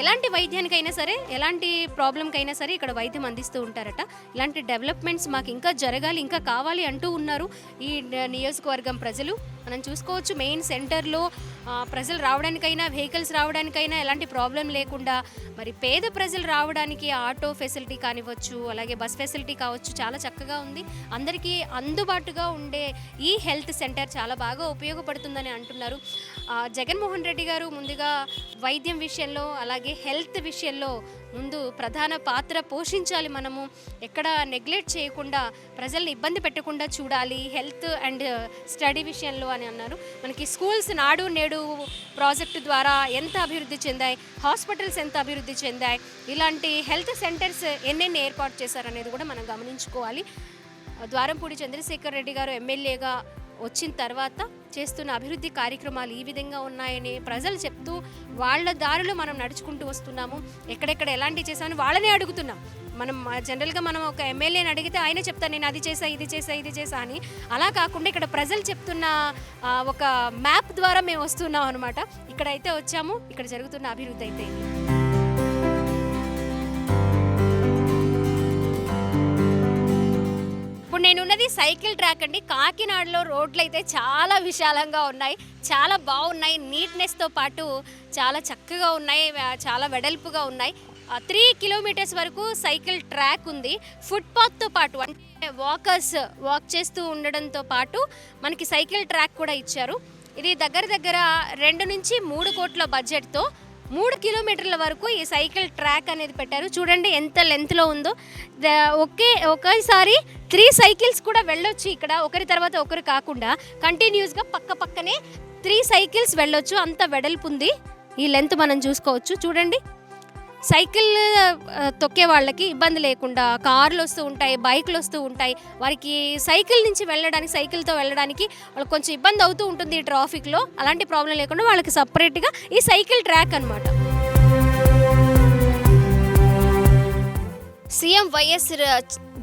ఎలాంటి వైద్యానికైనా సరే, ఎలాంటి ప్రాబ్లంకైనా సరే ఇక్కడ వైద్యం అందిస్తూ ఉంటారట. ఇలాంటి డెవలప్మెంట్స్ మాకు ఇంకా జరగాలి, ఇంకా కావాలి అంటూ ఉన్నారు ఈ నియోజకవర్గం ప్రజలు. మనం చూసుకోవచ్చు మెయిన్ సెంటర్లో ప్రజలు రావడానికైనా, వెహికల్స్ రావడానికైనా ఎలాంటి ప్రాబ్లం లేకుండా, మరి పేద ప్రజలు రావడానికి ఆటో ఫెసిలిటీ కానివ్వచ్చు, అలాగే బస్ ఫెసిలిటీ కావచ్చు, చాలా చక్కగా ఉంది. అందరికీ అందుబాటుగా ఉండే ఈ హెల్త్ సెంటర్ చాలా బాగా ఉపయోగపడుతుందని అంటున్నారు. జగన్మోహన్ రెడ్డి గారు ముందుగా వైద్యం విషయంలో అలాగే హెల్త్ విషయంలో ముందు ప్రధాన పాత్ర పోషించాలి. మనము ఎక్కడ నెగ్లెక్ట్ చేయకుండా, ప్రజల్ని ఇబ్బంది పెట్టకుండా చూడాలి హెల్త్ అండ్ స్టడీ విషయంలో అని అన్నారు. మనకి స్కూల్స్ నాడు నేడు ప్రాజెక్టు ద్వారా ఎంత అభివృద్ధి చెందాయి, హాస్పిటల్స్ ఎంత అభివృద్ధి చెందాయి, ఇలాంటి హెల్త్ సెంటర్స్ ఎన్నెన్ని ఏర్పాటు చేశారనేది కూడా మనం గమనించుకోవాలి. ద్వారంపూడి చంద్రశేఖర్ రెడ్డి గారు ఎమ్మెల్యేగా వచ్చిన తర్వాత చేస్తున్న అభివృద్ధి కార్యక్రమాలు ఈ విధంగా ఉన్నాయని ప్రజలు చెప్తూ వాళ్ళ దారిలో మనం నడుచుకుంటూ వస్తున్నాము. ఎక్కడెక్కడ ఎలాంటివి చేసామని వాళ్ళనే అడుగుతున్నాం. మనం జనరల్గా మనం ఒక ఎమ్మెల్యేని అడిగితే ఆయన చెప్తాను నేను అది చేసా ఇది చేసా ఇది చేసా అని. అలా కాకుండా ఇక్కడ ప్రజలు చెప్తున్న ఒక మ్యాప్ ద్వారా మేము వస్తున్నాం అనమాట. ఇక్కడైతే వచ్చాము, ఇక్కడ జరుగుతున్న అభివృద్ధి అయితే ఇది. ఇప్పుడు నేనున్నది సైకిల్ ట్రాక్ అండి. కాకినాడలో రోడ్లు అయితే చాలా విశాలంగా ఉన్నాయి, చాలా బాగున్నాయి. నీట్నెస్తో పాటు చాలా చక్కగా ఉన్నాయి, చాలా వెడల్పుగా ఉన్నాయి. 3 కిలోమీటర్స్ వరకు సైకిల్ ట్రాక్ ఉంది. ఫుట్పాత్తో పాటు అంటే వాకర్స్ వాక్ చేస్తూ ఉండడంతో పాటు మనకి సైకిల్ ట్రాక్ కూడా ఇచ్చారు. ఇది దగ్గర 2 నుంచి 3 కోట్ల బడ్జెట్తో 3 కిలోమీటర్ల వరకు ఈ సైకిల్ ట్రాక్ అనేది పెట్టారు. చూడండి ఎంత లెంత్లో ఉందో. ఒకేసారి 3 సైకిల్స్ కూడా వెళ్ళొచ్చు ఇక్కడ, ఒకరి తర్వాత ఒకరు కాకుండా కంటిన్యూస్గా పక్కనే 3 సైకిల్స్ వెళ్ళొచ్చు. అంత వెడల్పు ఉంది. ఈ లెంత్ మనం చూసుకోవచ్చు. చూడండి, సైకిల్ తొక్కే వాళ్ళకి ఇబ్బంది లేకుండా కార్లు వస్తూ ఉంటాయి, బైక్లు వస్తూ ఉంటాయి. వారికి సైకిల్ నుంచి వెళ్ళడానికి, సైకిల్తో వెళ్ళడానికి వాళ్ళకి కొంచెం ఇబ్బంది అవుతూ ఉంటుంది ఈ ట్రాఫిక్లో. అలాంటి ప్రాబ్లం లేకుండా వాళ్ళకి సపరేట్గా ఈ సైకిల్ ట్రాక్ అనమాట. సీఎం వైఎస్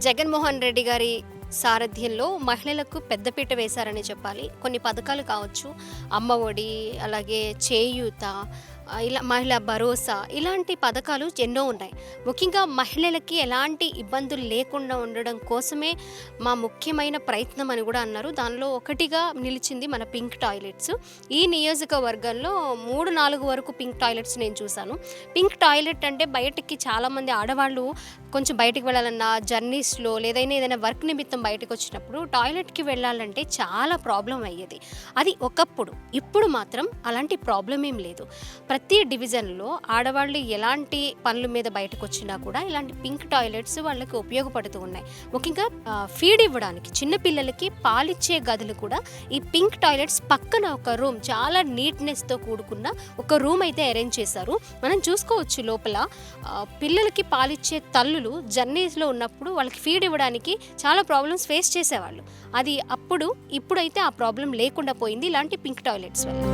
జగన్మోహన్ రెడ్డి గారి సారథ్యంలో మహిళలకు పెద్దపీట వేశారని చెప్పాలి. కొన్ని పథకాలు కావచ్చు, అమ్మ ఒడి, అలాగే చేయూత, ఇలా మహిళా భరోసా, ఇలాంటి పథకాలు ఎన్నో ఉన్నాయి. ముఖ్యంగా మహిళలకి ఎలాంటి ఇబ్బందులు లేకుండా ఉండడం కోసమే మా ముఖ్యమైన ప్రయత్నం అని కూడా అన్నారు. దానిలో ఒకటిగా నిలిచింది మన పింక్ టాయిలెట్స్. ఈ నియోజకవర్గంలో 3-4 వరకు పింక్ టాయిలెట్స్ నేను చూశాను. పింక్ టాయిలెట్ అంటే బయటికి చాలామంది ఆడవాళ్ళు కొంచెం బయటికి వెళ్ళాలన్నా, జర్నీస్లో ఏదైనా వర్క్ నిమిత్తం బయటకు వచ్చినప్పుడు టాయిలెట్కి వెళ్ళాలంటే చాలా ప్రాబ్లం అయ్యేది. అది ఒకప్పుడు. ఇప్పుడు మాత్రం అలాంటి ప్రాబ్లం ఏం లేదు. ప్రతి డివిజన్లో ఆడవాళ్ళు ఎలాంటి పనుల మీద బయటకు వచ్చినా కూడా ఇలాంటి పింక్ టాయిలెట్స్ వాళ్ళకి ఉపయోగపడుతూ ఉన్నాయి. ముఖ్యంగా ఫీడ్ ఇవ్వడానికి, చిన్నపిల్లలకి పాలిచ్చే గదులు కూడా ఈ పింక్ టాయిలెట్స్ పక్కన ఒక రూమ్, చాలా నీట్నెస్తో కూడుకున్న ఒక రూమ్ అయితే అరేంజ్ చేశారు. మనం చూసుకోవచ్చు లోపల పిల్లలకి పాలిచ్చే తల్లులు జర్నీస్లో ఉన్నప్పుడు వాళ్ళకి ఫీడ్ ఇవ్వడానికి చాలా ప్రాబ్లమ్స్ ఫేస్ చేసేవాళ్ళు. అది ఇప్పుడైతే ఆ ప్రాబ్లం లేకుండా పోయింది ఇలాంటి పింక్ టాయిలెట్స్ వల్ల.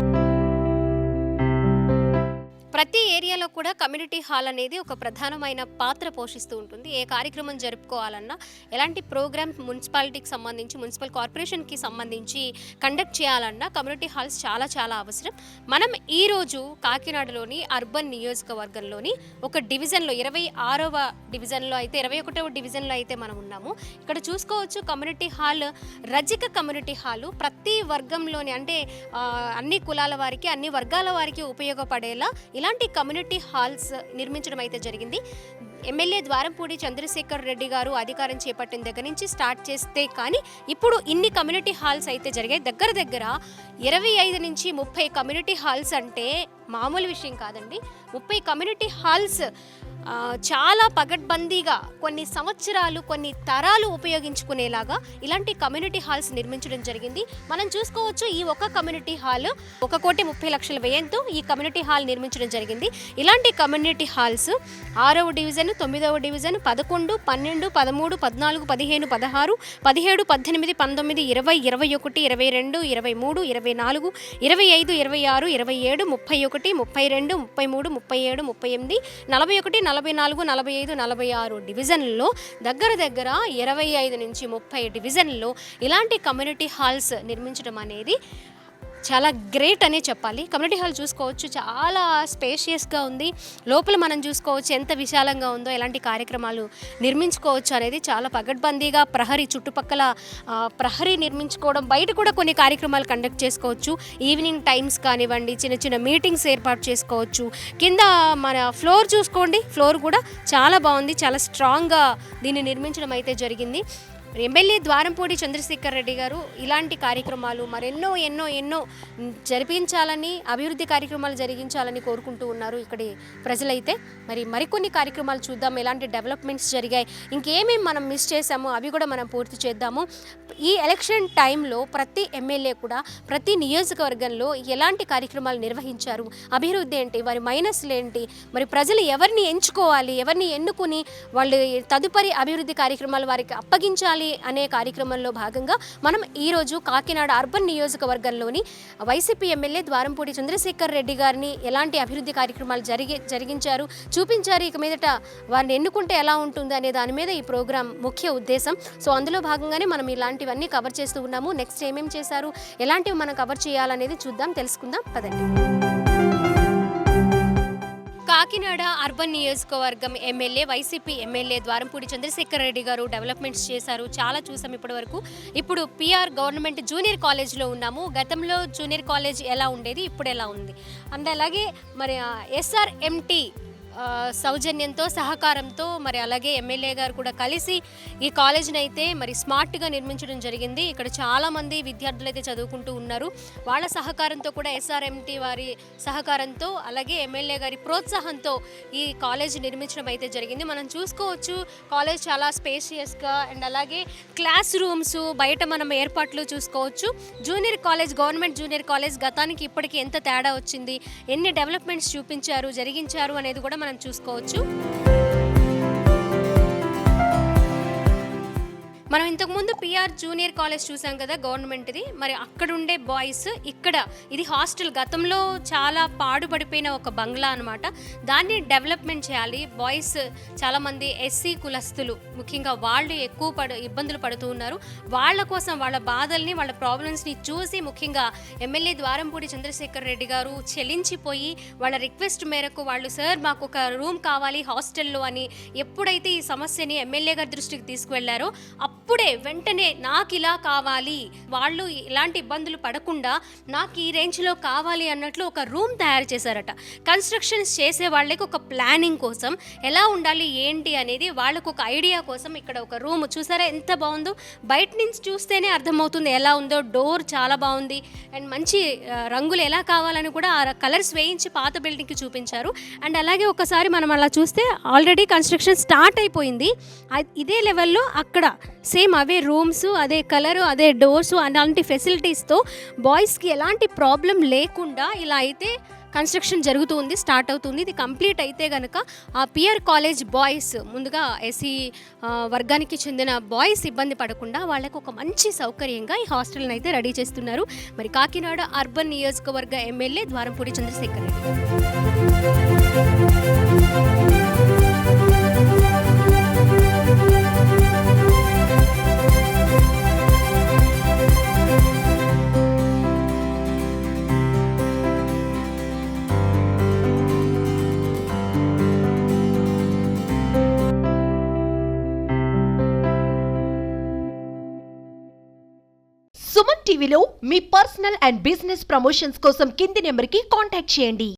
ప్రతి ఏరియాలో కూడా కమ్యూనిటీ హాల్ అనేది ఒక ప్రధానమైన పాత్ర పోషిస్తూ ఉంటుంది. ఏ కార్యక్రమం జరుపుకోవాలన్నా, ఎలాంటి ప్రోగ్రామ్ మున్సిపాలిటీకి సంబంధించి, మున్సిపల్ కార్పొరేషన్కి సంబంధించి కండక్ట్ చేయాలన్నా కమ్యూనిటీ హాల్స్ చాలా చాలా అవసరం. మనం ఈరోజు కాకినాడలోని అర్బన్ నియోజకవర్గంలోని ఒక డివిజన్లో 26వ డివిజన్లో అయితే 21వ డివిజన్లో అయితే మనం ఉన్నాము. ఇక్కడ చూసుకోవచ్చు కమ్యూనిటీ హాల్, రజిక కమ్యూనిటీ హాలు ప్రతి వర్గంలోని, అంటే అన్ని కులాల వారికి, అన్ని వర్గాల వారికి ఉపయోగపడేలా ఇలాంటి కమ్యూనిటీ హాల్స్ నిర్మించడం అయితే జరిగింది. ఎమ్మెల్యే ద్వారంపూడి చంద్రశేఖర్ రెడ్డి గారు అధికారం చేపట్టిన దగ్గర నుంచి స్టార్ట్ చేస్తే కానీ ఇప్పుడు ఇన్ని కమ్యూనిటీ హాల్స్ అయితే జరిగాయి. దగ్గర 25 నుంచి 30 కమ్యూనిటీ హాల్స్ అంటే మామూలు విషయం కాదండి. 30 కమ్యూనిటీ హాల్స్ చాలా పగడ్బందీగా కొన్ని సంవత్సరాలు, కొన్ని తరాలు ఉపయోగించుకునేలాగా ఇలాంటి కమ్యూనిటీ హాల్స్ నిర్మించడం జరిగింది. మనం చూసుకోవచ్చు ఈ ఒక కమ్యూనిటీ హాల్ 1,30,00,000 వ్యయంతో ఈ కమ్యూనిటీ హాల్ నిర్మించడం జరిగింది. ఇలాంటి కమ్యూనిటీ హాల్స్ 6వ డివిజన్, 9వ డివిజన్, 11, 12, 13, 14, 15, 16, 17, 18, 19, 20, 21, 22, 23, 24, 25, 26, 27, 31, 32, 33, 37, 38, 41, 44, 45, 46 డివిజన్లలో దగ్గర 25 నుంచి 30 డివిజన్లలో ఇలాంటి కమ్యూనిటీ హాల్స్ నిర్మించడం అనేది చాలా గ్రేట్ అనే చెప్పాలి. కమ్యూనిటీ హాల్ చూసుకోవచ్చు, చాలా స్పేషియస్గా ఉంది. లోపల మనం చూసుకోవచ్చు ఎంత విశాలంగా ఉందో, ఎలాంటి కార్యక్రమాలు నిర్మించుకోవచ్చు అనేది చాలా పగడ్బందీగా ప్రహరీ, చుట్టుపక్కల ప్రహరీ నిర్మించుకోవడం, బయట కూడా కొన్ని కార్యక్రమాలు కండక్ట్ చేసుకోవచ్చు. ఈవినింగ్ టైమ్స్ కానివ్వండి, చిన్న చిన్న మీటింగ్స్ ఏర్పాటు చేసుకోవచ్చు. కింద మన ఫ్లోర్ చూసుకోండి, ఫ్లోర్ కూడా చాలా బాగుంది, చాలా స్ట్రాంగ్గా దీన్ని నిర్మించడం అయితే జరిగింది. ఎమ్మెల్యే ద్వారంపూడి చంద్రశేఖర్ రెడ్డి గారు ఇలాంటి కార్యక్రమాలు మరెన్నో ఎన్నో ఎన్నో జరిపించాలని, అభివృద్ధి కార్యక్రమాలు జరిగించాలని కోరుకుంటూ ఉన్నారు ఇక్కడి ప్రజలైతే. మరికొన్ని కార్యక్రమాలు చూద్దాం, ఎలాంటి డెవలప్మెంట్స్ జరిగాయి, ఇంకేమేమి మనం మిస్ చేసామో అవి కూడా మనం పూర్తి చేద్దాము. ఈ ఎలక్షన్ టైంలో ప్రతి ఎమ్మెల్యే కూడా ప్రతి నియోజకవర్గంలో ఎలాంటి కార్యక్రమాలు నిర్వహించారు, అభివృద్ధి ఏంటి, వారి మైనస్లు ఏంటి, మరి ప్రజలు ఎవరిని ఎంచుకోవాలి, ఎవరిని ఎన్నుకుని వాళ్ళు తదుపరి అభివృద్ధి కార్యక్రమాలు వారికి అప్పగించాలి చెప్పాలి అనే కార్యక్రమంలో భాగంగా మనం ఈరోజు కాకినాడ అర్బన్ నియోజకవర్గంలోని వైసీపీ ఎమ్మెల్యే ద్వారంపూడి చంద్రశేఖర్ రెడ్డి గారిని ఎలాంటి అభివృద్ధి కార్యక్రమాలు జరిగించారు, చూపించారు, ఇక మీదట వారిని ఎన్నుకుంటే ఎలా ఉంటుంది అనే దాని మీద ఈ ప్రోగ్రాం ముఖ్య ఉద్దేశం. సో అందులో భాగంగానే మనం ఇలాంటివన్నీ కవర్ చేస్తూ ఉన్నాము. నెక్స్ట్ ఏమేమి చేశారు, ఎలాంటివి మనం కవర్ చేయాలనేది చూద్దాం, తెలుసుకుందాం, పదండి. కాకినాడ అర్బన్ నియోజకవర్గం MLA YCP MLA Dwarampudi Chandrasekhar Reddy గారు డెవలప్మెంట్స్ చేశారు, చాలా చూసాం ఇప్పటి వరకు. ఇప్పుడు పిఆర్ గవర్నమెంట్ జూనియర్ కాలేజ్లో ఉన్నాము. గతంలో జూనియర్ కాలేజ్ ఎలా ఉండేది, ఇప్పుడు ఎలా ఉంది, అండ్ అలాగే మరి SRMT సౌజన్యంతో సహకారంతో మరి అలాగే ఎమ్మెల్యే గారు కూడా కలిసి ఈ కాలేజ్ని అయితే మరి స్మార్ట్గా నిర్మించడం జరిగింది. ఇక్కడ చాలామంది విద్యార్థులు అయితే చదువుకుంటూ ఉన్నారు. వాళ్ళ సహకారంతో కూడా SRMT వారి సహకారంతో అలాగే ఎమ్మెల్యే గారి ప్రోత్సాహంతో ఈ కాలేజ్ నిర్మించడం అయితే జరిగింది. మనం చూసుకోవచ్చు కాలేజ్ చాలా స్పేషియస్గా అండ్ అలాగే క్లాస్ రూమ్స్ బయట మనం ఏర్పాట్లు చూసుకోవచ్చు. Junior college, government junior college గతానికి ఇప్పటికీ ఎంత తేడా వచ్చింది, ఎన్ని డెవలప్మెంట్స్ చూపించారు, జరిగించారు అనేది కూడా మనం చూసుకోవచ్చు. మనం ఇంతకుముందు పిఆర్ జూనియర్ కాలేజ్ చూసాం కదా గవర్నమెంట్ది, మరి అక్కడ ఉండే బాయ్స్ ఇక్కడ ఇది హాస్టల్, గతంలో చాలా పాడుపడిపోయిన ఒక బంగ్లా అనమాట. దాన్ని డెవలప్మెంట్ చేయాలి. బాయ్స్ చాలామంది SC కులస్తులు ముఖ్యంగా వాళ్ళు ఎక్కువ ఇబ్బందులు పడుతూ ఉన్నారు. వాళ్ళ కోసం వాళ్ళ బాధల్ని వాళ్ళ ప్రాబ్లమ్స్ని చూసి ముఖ్యంగా ఎమ్మెల్యే ద్వారంపూడి చంద్రశేఖర్ రెడ్డి గారు చెలించిపోయి వాళ్ళ రిక్వెస్ట్ మేరకు వాళ్ళు సార్ మాకు ఒక రూమ్ కావాలి హాస్టల్లో అని ఎప్పుడైతే ఈ సమస్యని ఎమ్మెల్యే గారి దృష్టికి తీసుకువెళ్లారో అప్పుడే వెంటనే నాకు ఇలా కావాలి, వాళ్ళు ఇలాంటి ఇబ్బందులు పడకుండా నాకు ఈ రేంజ్లో కావాలి అన్నట్లు ఒక రూమ్ తయారు చేశారట. కన్స్ట్రక్షన్స్ చేసే వాళ్ళకి ఒక ప్లానింగ్ కోసం ఎలా ఉండాలి ఏంటి అనేది వాళ్ళకు ఒక ఐడియా కోసం ఇక్కడ ఒక రూమ్ చూసారా ఎంత బాగుందో. బయట నుంచి చూస్తేనే అర్థమవుతుంది ఎలా ఉందో. డోర్ చాలా బాగుంది అండ్ మంచి రంగులు ఎలా కావాలని కూడా ఆ కలర్స్ వేయించి పాత బిల్డింగ్కి చూపించారు. అండ్ అలాగే ఒకసారి మనం అలా చూస్తే ఆల్రెడీ కన్స్ట్రక్షన్ స్టార్ట్ అయిపోయింది. ఇదే లెవెల్లో అక్కడ సేమ్ అవే రూమ్స్, అదే కలరు, అదే డోర్స్, అలాంటి ఫెసిలిటీస్తో బాయ్స్కి ఎలాంటి ప్రాబ్లం లేకుండా ఇలా అయితే కన్స్ట్రక్షన్ జరుగుతుంది, స్టార్ట్ అవుతుంది. ఇది కంప్లీట్ అయితే కనుక ఆ పిఆర్ కాలేజ్ బాయ్స్ ముందుగా SC వర్గానికి చెందిన బాయ్స్ ఇబ్బంది పడకుండా వాళ్ళకు ఒక మంచి సౌకర్యంగా ఈ హాస్టల్ని అయితే రెడీ చేస్తున్నారు. మరి కాకినాడ అర్బన్ నియోజకవర్గ ఎమ్మెల్యే ద్వారంపూడి చంద్రశేఖర్ రెడ్డి. సుమన్ టీవీలో మీ పర్సనల్ అండ్ బిజినెస్ ప్రమోషన్స్ కోసం కింది నెంబర్కి కాంటాక్ట్ చేయండి.